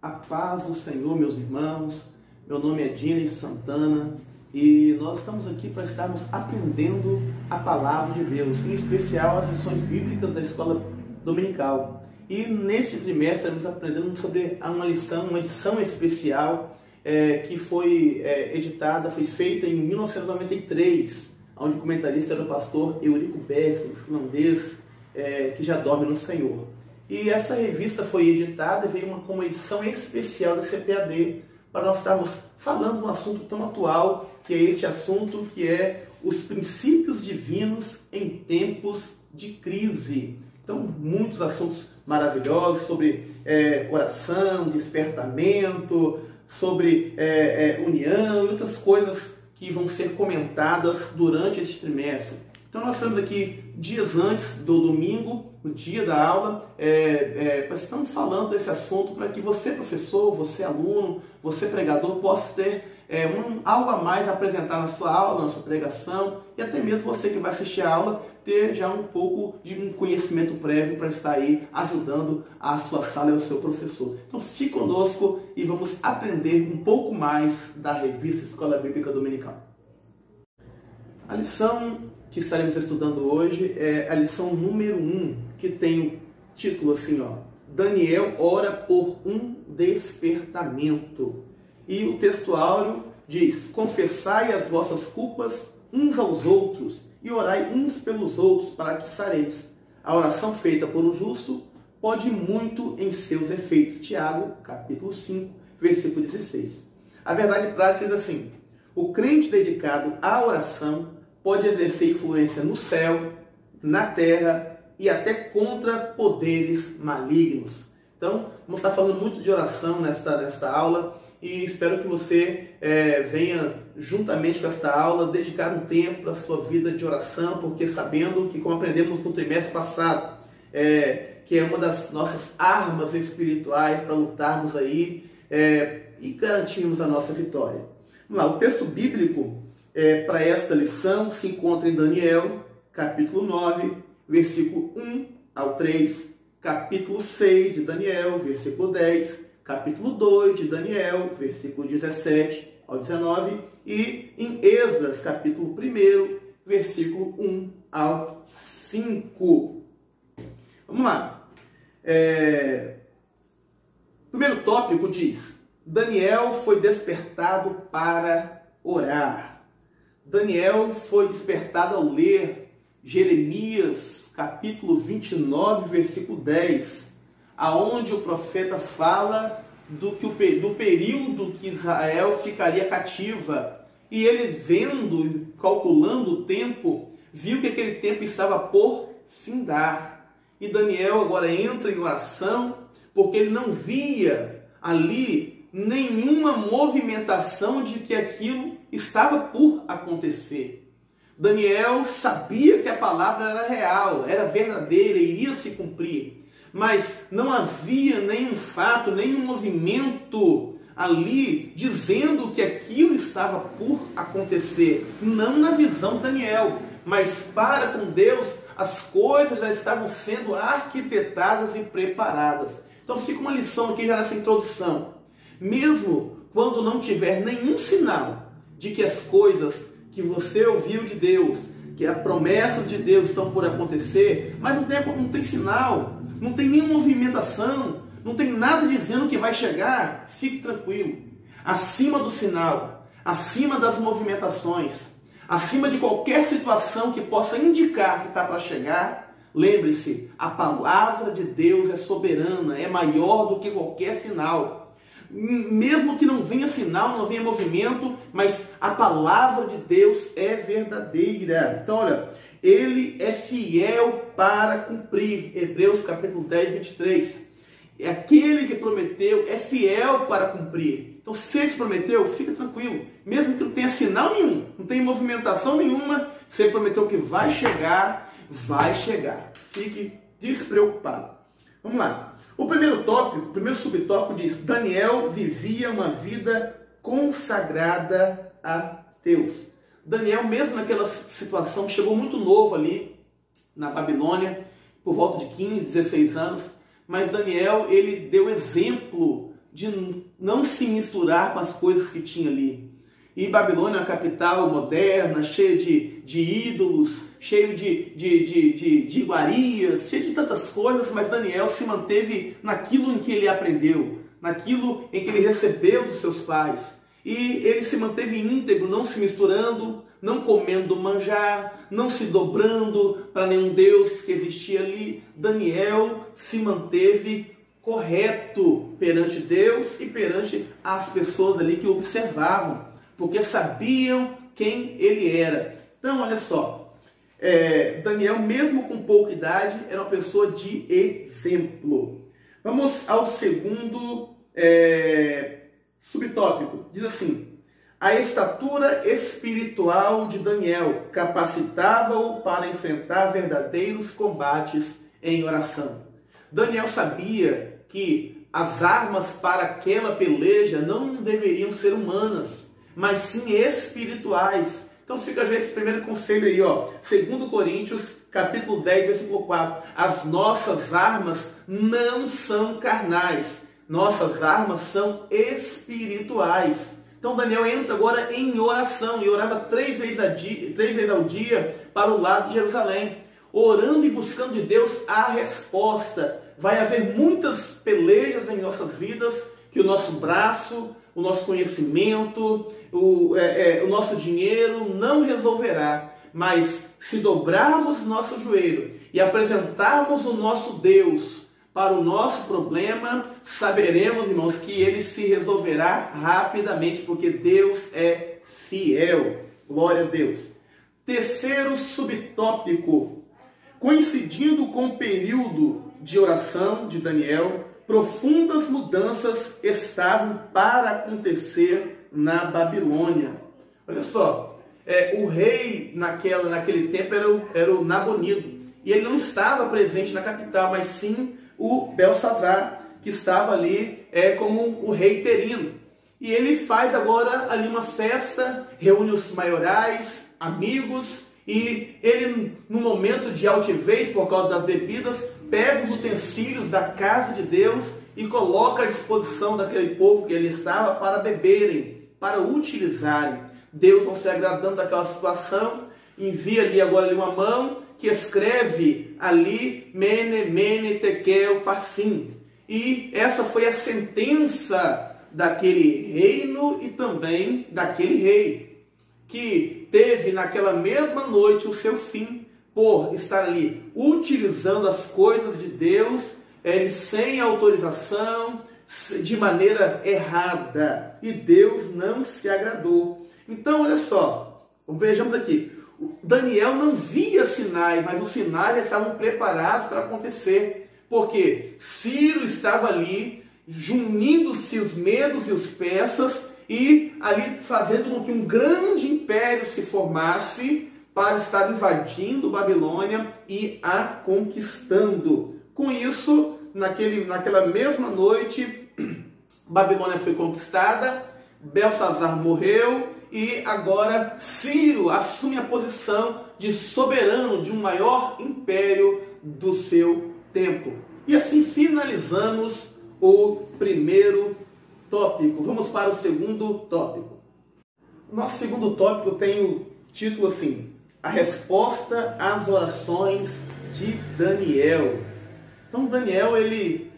A paz do Senhor, meus irmãos. Meu nome é Dini Santana e nós estamos aqui para estarmos aprendendo a palavra de Deus, em especial as lições bíblicas da escola dominical. E neste trimestre estamos aprendendo sobre uma edição especial que foi foi feita em 1993, onde o comentarista era o pastor Eurico Baxter, finlandês, que já dorme no Senhor. E essa revista foi editada e veio com uma edição especial da CPAD, para nós estarmos falando de um assunto tão atual, que é este assunto que é os princípios divinos em tempos de crise. Então, muitos assuntos maravilhosos sobre oração, despertamento, sobre união e outras coisas que vão ser comentadas durante este trimestre. Então nós estamos aqui dias antes do domingo, o dia da aula, estamos falando desse assunto para que você, professor, você, aluno, você, pregador, possa ter algo a mais a apresentar na sua aula, na sua pregação, e até mesmo você que vai assistir a aula, ter já um pouco de um conhecimento prévio para estar aí ajudando a sua sala e o seu professor. Então fique conosco e vamos aprender um pouco mais da revista Escola Bíblica Dominical. A lição que estaremos estudando hoje é a lição número 1, que tem o título assim, Daniel ora por um despertamento. E o texto áureo diz: confessai as vossas culpas uns aos outros e orai uns pelos outros para que sareis. A oração feita por um justo pode muito em seus efeitos. Tiago, capítulo 5, versículo 16. A verdade prática diz assim: o crente dedicado à oração pode exercer influência no céu, na terra e até contra poderes malignos. Então, vamos estar falando muito de oração nesta aula e espero que você venha, juntamente com esta aula, dedicar um tempo para a sua vida de oração, porque sabendo que, como aprendemos no trimestre passado, que é uma das nossas armas espirituais para lutarmos aí e garantirmos a nossa vitória. Vamos lá, o texto bíblico para esta lição se encontra em Daniel, capítulo 9, versículo 1 ao 3, capítulo 6 de Daniel, versículo 10, capítulo 2 de Daniel, versículo 17 ao 19, e em Esdras, capítulo 1, versículo 1 ao 5. Vamos lá. O primeiro tópico diz: Daniel foi despertado para orar. Daniel foi despertado ao ler Jeremias, capítulo 29, versículo 10, aonde o profeta fala do período que Israel ficaria cativa. E ele, vendo, calculando o tempo, viu que aquele tempo estava por findar. E Daniel agora entra em oração, porque ele não via ali nenhuma movimentação de que aquilo estava por acontecer. Daniel sabia que a palavra era real, era verdadeira, iria se cumprir, mas não havia nenhum fato, nenhum movimento ali dizendo que aquilo estava por acontecer. Não na visão de Daniel, mas para com Deus as coisas já estavam sendo arquitetadas e preparadas. Então fica uma lição aqui já nessa introdução. Mesmo quando não tiver nenhum sinal de que as coisas que você ouviu de Deus, que as promessas de Deus estão por acontecer, mas não tem sinal, não tem nenhuma movimentação, não tem nada dizendo que vai chegar, fique tranquilo. Acima do sinal, acima das movimentações, acima de qualquer situação que possa indicar que está para chegar, lembre-se, a palavra de Deus é soberana, é maior do que qualquer sinal. Mesmo que não venha sinal, não venha movimento, mas a palavra de Deus é verdadeira. Então, olha, ele é fiel para cumprir. Hebreus capítulo 10, 23. Aquele que prometeu é fiel para cumprir. Então, se ele te prometeu, fica tranquilo. Mesmo que não tenha sinal nenhum, não tenha movimentação nenhuma, se ele prometeu que vai chegar, vai chegar. Fique despreocupado. Vamos lá. O primeiro subtópico diz: Daniel vivia uma vida consagrada a Deus. Daniel, mesmo naquela situação, chegou muito novo ali na Babilônia, por volta de 15, 16 anos, mas Daniel, ele deu exemplo de não se misturar com as coisas que tinha ali. E Babilônia é uma capital moderna, cheia de ídolos, cheio de iguarias, cheio de tantas coisas, mas Daniel se manteve naquilo em que ele aprendeu, naquilo em que ele recebeu dos seus pais. E ele se manteve íntegro, não se misturando, não comendo manjar, não se dobrando para nenhum deus que existia ali. Daniel se manteve correto perante Deus e perante as pessoas ali que o observavam, porque sabiam quem ele era. Então, olha só, Daniel, mesmo com pouca idade, era uma pessoa de exemplo. Vamos ao segundo subtópico. Diz assim: a estatura espiritual de Daniel capacitava-o para enfrentar verdadeiros combates em oração. Daniel sabia que as armas para aquela peleja não deveriam ser humanas, mas sim espirituais. Então fica já esse primeiro conselho aí, ó. 2 Coríntios, capítulo 10, versículo 4. As nossas armas não são carnais, nossas armas são espirituais. Então Daniel entra agora em oração, e orava 3 vezes ao dia para o lado de Jerusalém, orando e buscando de Deus a resposta. Vai haver muitas pelejas em nossas vidas que o nosso braço, o nosso conhecimento, o nosso dinheiro não resolverá. Mas se dobrarmos nosso joelho e apresentarmos o nosso Deus para o nosso problema, saberemos, irmãos, que ele se resolverá rapidamente, porque Deus é fiel. Glória a Deus. Terceiro subtópico: coincidindo com o período de oração de Daniel, profundas mudanças estavam para acontecer na Babilônia. Olha só, o rei naquele tempo era o Nabonido, e ele não estava presente na capital, mas sim o Belsazar, que estava ali como o rei interino. E ele faz agora ali uma festa, reúne os maiorais, amigos, e ele, no momento de altivez, por causa das bebidas, pega os utensílios da casa de Deus e coloca à disposição daquele povo que ele estava para beberem, para utilizarem. Deus, não se agradando daquela situação, envia ali agora uma mão que escreve ali Mene, Mene, Tekel, Farsim. E essa foi a sentença daquele reino e também daquele rei, que teve naquela mesma noite o seu fim, por estar ali utilizando as coisas de Deus, sem autorização, de maneira errada. E Deus não se agradou. Então, olha só, vejamos aqui. Daniel não via sinais, mas os sinais já estavam preparados para acontecer. Porque Ciro estava ali, unindo-se os medos e os persas, e ali fazendo com que um grande império se formasse, para estar invadindo Babilônia e a conquistando. Com isso, naquela mesma noite, Babilônia foi conquistada, Belsazar morreu, e agora Ciro assume a posição de soberano de um maior império do seu tempo. E assim finalizamos o primeiro tópico. Vamos para o segundo tópico. O nosso segundo tópico tem o título assim: a resposta às orações de Daniel. Então Daniel, ele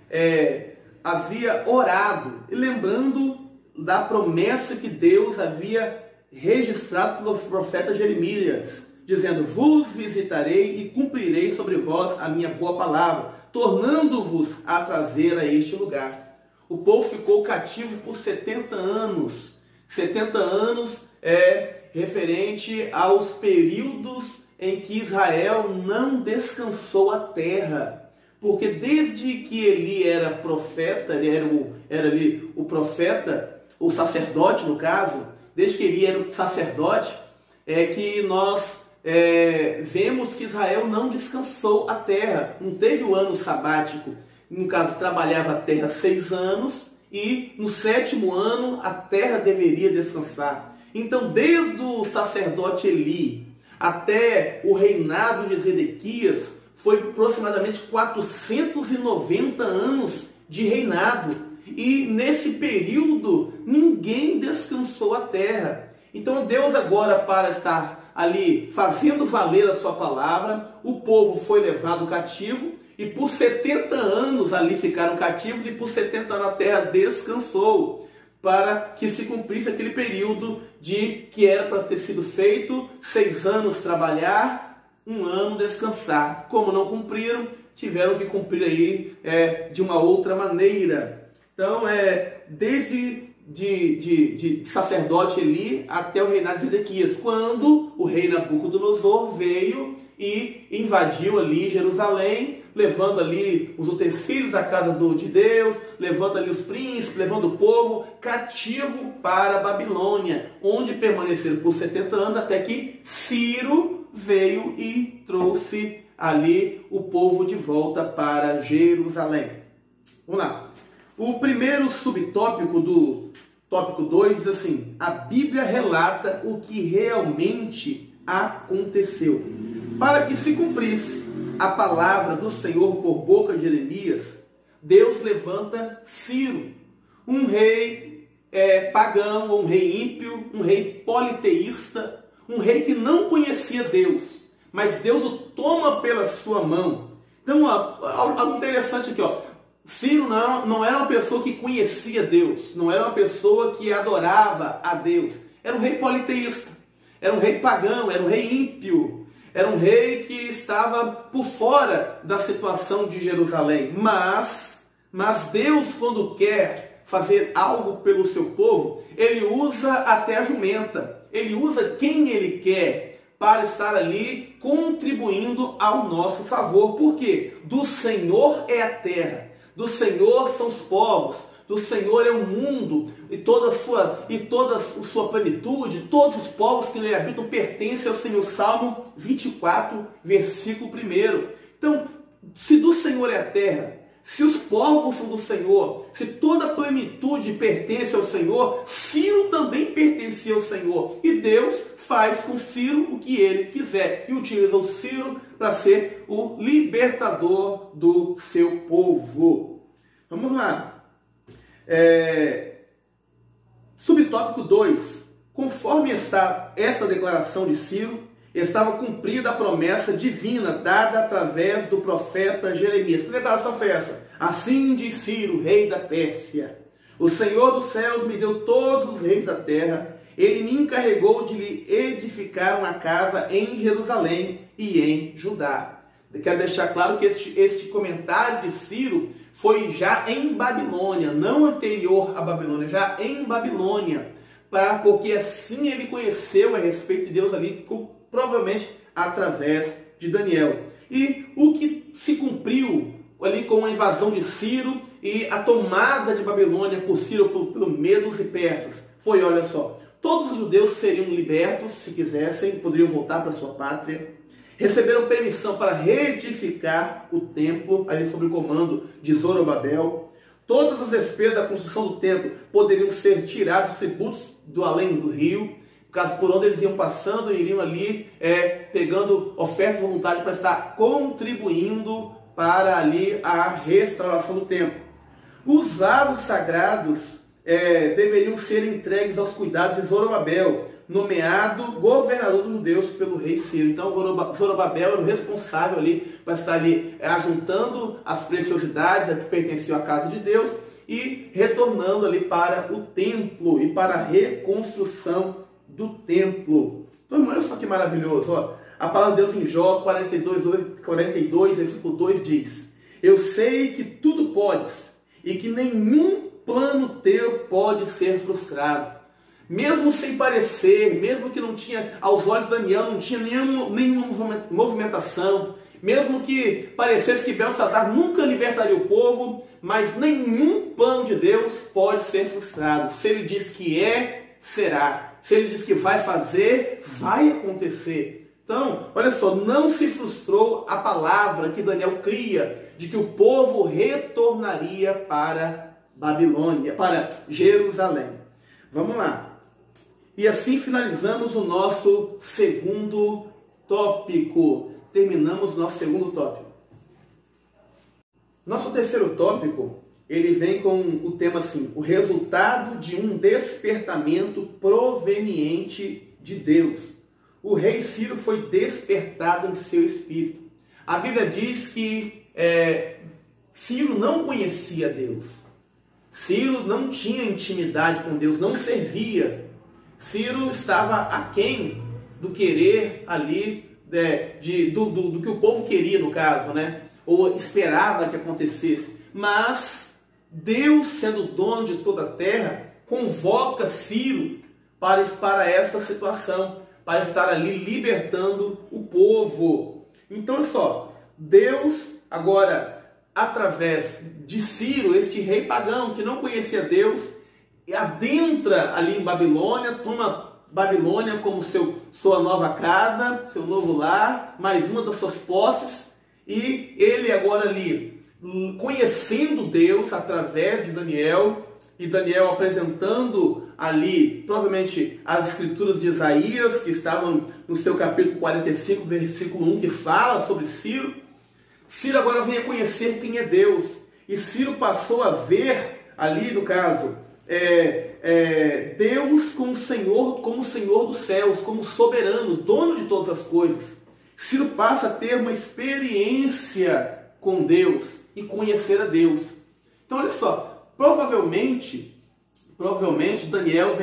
havia orado, e lembrando da promessa que Deus havia registrado pelo profeta Jeremias, dizendo: vos visitarei e cumprirei sobre vós a minha boa palavra, tornando-vos a trazer a este lugar. O povo ficou cativo por 70 anos. 70 anos referente aos períodos em que Israel não descansou a terra. Porque desde que Eli era profeta, ele era ali o profeta, o sacerdote no caso, desde que Eli era o sacerdote, que nós vemos que Israel não descansou a terra. Não teve o ano sabático. No caso, trabalhava a terra 6 anos, e no 7º ano a terra deveria descansar. Então, desde o sacerdote Eli até o reinado de Zedequias, foi aproximadamente 490 anos de reinado. e nesse período ninguém descansou a terra. Então Deus agora, para estar ali fazendo valer a sua palavra, o povo foi levado cativo e por 70 anos ali ficaram cativos e por 70 anos a terra descansou, para que se cumprisse aquele período de que era para ter sido feito 6 anos trabalhar, 1 ano descansar. Como não cumpriram, tiveram que cumprir aí de uma outra maneira. Então, desde de sacerdote Eli até o reinado de Zedequias, quando o rei Nabucodonosor veio e invadiu ali Jerusalém, levando ali os utensílios da casa de Deus, levando ali os príncipes, levando o povo cativo para a Babilônia, onde permaneceram por 70 anos, até que Ciro veio e trouxe ali o povo de volta para Jerusalém. Vamos lá. O primeiro subtópico do tópico 2 diz assim: a Bíblia relata o que realmente aconteceu. Para que se cumprisse a palavra do Senhor por boca de Jeremias, Deus levanta Ciro, um rei pagão, um rei ímpio, um rei politeísta, um rei que não conhecia Deus, mas Deus o toma pela sua mão. Então, algo interessante aqui, Ciro não era uma pessoa que conhecia Deus, não era uma pessoa que adorava a Deus, era um rei politeísta, era um rei pagão, era um rei ímpio, era um rei que estava por fora da situação de Jerusalém. Mas Deus, quando quer fazer algo pelo seu povo, ele usa até a jumenta, ele usa quem ele quer para estar ali contribuindo ao nosso favor. Por quê? Do Senhor é a terra, do Senhor são os povos, do Senhor é o mundo e toda a sua plenitude, todos os povos que nele habitam pertencem ao Senhor. Salmo 24, versículo 1. Então, se do Senhor é a terra, se os povos são do Senhor, se toda a plenitude pertence ao Senhor, Ciro também pertencia ao Senhor. E Deus faz com Ciro o que ele quiser e utiliza o Ciro para ser o libertador do seu povo. Vamos lá. Subtópico 2. Conforme esta declaração de Ciro, estava cumprida a promessa divina dada através do profeta Jeremias. Que declaração foi essa? Assim diz Ciro, rei da Pérsia: o Senhor dos céus me deu todos os reinos da terra, ele me encarregou de lhe edificar uma casa em Jerusalém e em Judá. Eu quero deixar claro que este comentário de Ciro foi já em Babilônia, não anterior à Babilônia, já em Babilônia, porque assim ele conheceu a respeito de Deus ali, provavelmente através de Daniel. E o que se cumpriu ali com a invasão de Ciro e a tomada de Babilônia por Ciro pelo Medos e Persas foi, olha só, todos os judeus seriam libertos, se quisessem, poderiam voltar para sua pátria. Receberam permissão para reedificar o templo, ali sob o comando de Zorobabel. Todas as despesas da construção do templo poderiam ser tirados tributos do além do rio, caso por onde eles iam passando, iriam ali pegando ofertas voluntárias para estar contribuindo para ali a restauração do templo. Os vasos sagrados deveriam ser entregues aos cuidados de Zorobabel, nomeado governador dos judeus pelo rei Ciro. Então Zorobabel era o responsável ali para estar ali ajuntando as preciosidades que pertenciam à casa de Deus e retornando ali para o templo e para a reconstrução do templo. Então, olha só que maravilhoso. A palavra de Deus em Jó 42, versículo 2 diz: eu sei que tudo podes e que nenhum plano teu pode ser frustrado. Mesmo sem parecer, mesmo que não tinha, aos olhos de Daniel, não tinha nenhuma movimentação, mesmo que parecesse que Beltesazar nunca libertaria o povo, mas nenhum plano de Deus pode ser frustrado. Se ele diz que será. Se ele diz que vai fazer, vai acontecer. Então, olha só, não se frustrou a palavra que Daniel cria, de que o povo retornaria para Babilônia, para Jerusalém. Vamos lá. E assim finalizamos o nosso segundo tópico. Terminamos o nosso segundo tópico. Nosso terceiro tópico, ele vem com o tema assim: o resultado de um despertamento proveniente de Deus. O rei Ciro foi despertado em seu espírito. A Bíblia diz que Ciro não conhecia Deus. Ciro não tinha intimidade com Deus, não servia. Ciro estava aquém do querer ali, do que o povo queria, no caso, né? Ou esperava que acontecesse. Mas Deus, sendo dono de toda a terra, convoca Ciro para esta situação, para estar ali libertando o povo. Então, olha só, Deus agora, através de Ciro, este rei pagão que não conhecia Deus, adentra ali em Babilônia, toma Babilônia como sua nova casa, seu novo lar, mais uma das suas posses, e ele agora ali, conhecendo Deus através de Daniel, e Daniel apresentando ali, provavelmente, as escrituras de Isaías, que estavam no seu capítulo 45, versículo 1, que fala sobre Ciro. Ciro agora vem a conhecer quem é Deus, e Ciro passou a ver ali, no caso, Deus como Senhor dos céus, como soberano, dono de todas as coisas. Ciro passa a ter uma experiência com Deus e conhecer a Deus. Então, olha só, provavelmente Daniel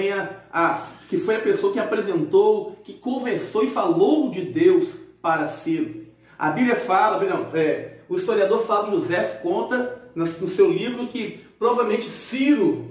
que foi a pessoa que apresentou, que conversou e falou de Deus para Ciro. A Bíblia fala, o historiador Flávio José conta no seu livro que provavelmente Ciro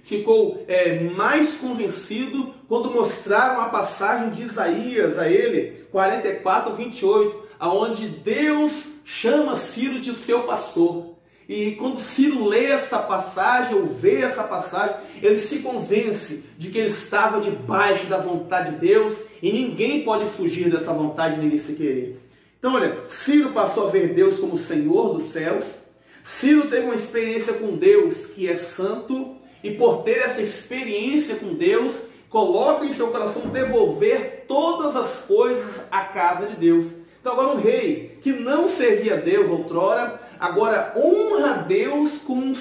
ficou mais convencido quando mostraram a passagem de Isaías a ele, 44, 28, aonde Deus chama Ciro de seu pastor. E quando Ciro lê essa passagem, ou vê essa passagem, ele se convence de que ele estava debaixo da vontade de Deus, e ninguém pode fugir dessa vontade, ninguém se querer. Então, olha, Ciro passou a ver Deus como Senhor dos céus. Ciro teve uma experiência com Deus que é santo, e por ter essa experiência com Deus, coloca em seu coração devolver todas as coisas à casa de Deus. Então agora um rei que não servia a Deus outrora, agora honra a Deus com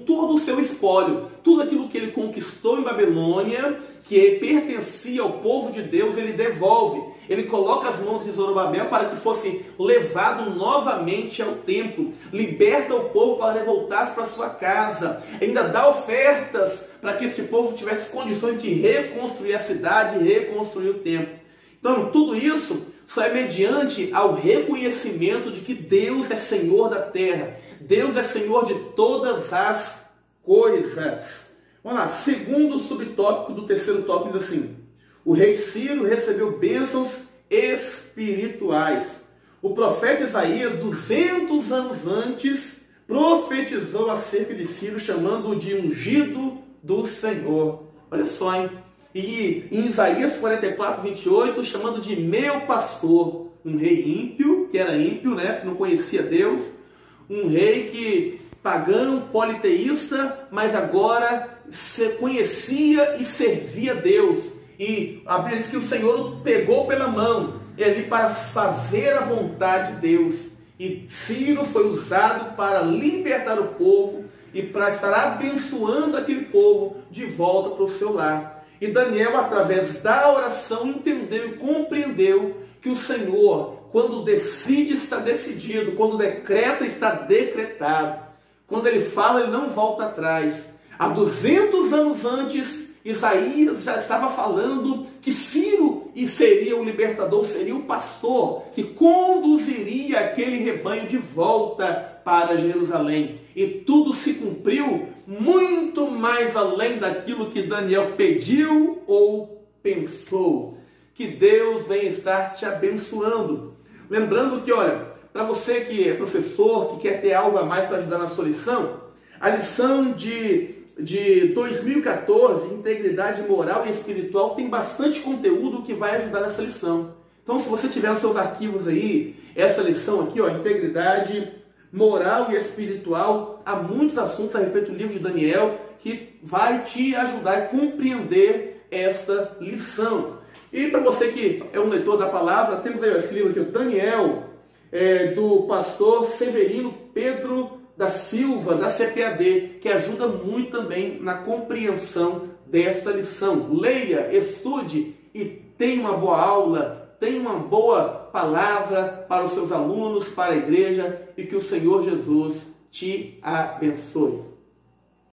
todo o seu espólio. Tudo aquilo que ele conquistou em Babilônia, que pertencia ao povo de Deus, ele devolve. Ele coloca as mãos de Zorobabel para que fosse levado novamente ao templo. Liberta o povo para voltar para sua casa. Ainda dá ofertas para que esse povo tivesse condições de reconstruir a cidade e reconstruir o templo. Então, tudo isso só é mediante ao reconhecimento de que Deus é Senhor da terra. Deus é Senhor de todas as coisas. Vamos lá, segundo subtópico do terceiro tópico diz assim: o rei Ciro recebeu bênçãos espirituais. O profeta Isaías, 200 anos antes, profetizou acerca de Ciro, chamando-o de ungido do Senhor. Olha só, hein? E em Isaías 44, 28, chamando de meu pastor. Um rei ímpio, que era ímpio, né? Não conhecia Deus. Um rei que pagão, politeísta, mas agora se conhecia e servia Deus. E a Bíblia diz que o Senhor o pegou pela mão, ali para fazer a vontade de Deus. E Ciro foi usado para libertar o povo e para estar abençoando aquele povo de volta para o seu lar. E Daniel, através da oração, entendeu e compreendeu que o Senhor, quando decide, está decidido, quando decreta, está decretado. Quando ele fala, ele não volta atrás. Há 200 anos antes, Isaías já estava falando que Ciro seria o libertador, seria o pastor que conduziria aquele rebanho de volta para Jerusalém. E tudo se cumpriu muito mais além daquilo que Daniel pediu ou pensou. Que Deus venha estar te abençoando. Lembrando que, olha, para você que é professor, que quer ter algo a mais para ajudar na sua lição, a lição de 2014, integridade moral e espiritual, tem bastante conteúdo que vai ajudar nessa lição. Então, se você tiver nos seus arquivos aí, essa lição aqui, ó, integridade moral e espiritual, há muitos assuntos a respeito do livro de Daniel que vai te ajudar a compreender esta lição. E para você que é um leitor da palavra, temos aí esse livro aqui, o Daniel, do pastor Severino Pedro da Silva, da CPAD, que ajuda muito também na compreensão desta lição. Leia, estude e tenha uma boa aula, tenha uma boa palavra para os seus alunos, para a igreja, e que o Senhor Jesus te abençoe.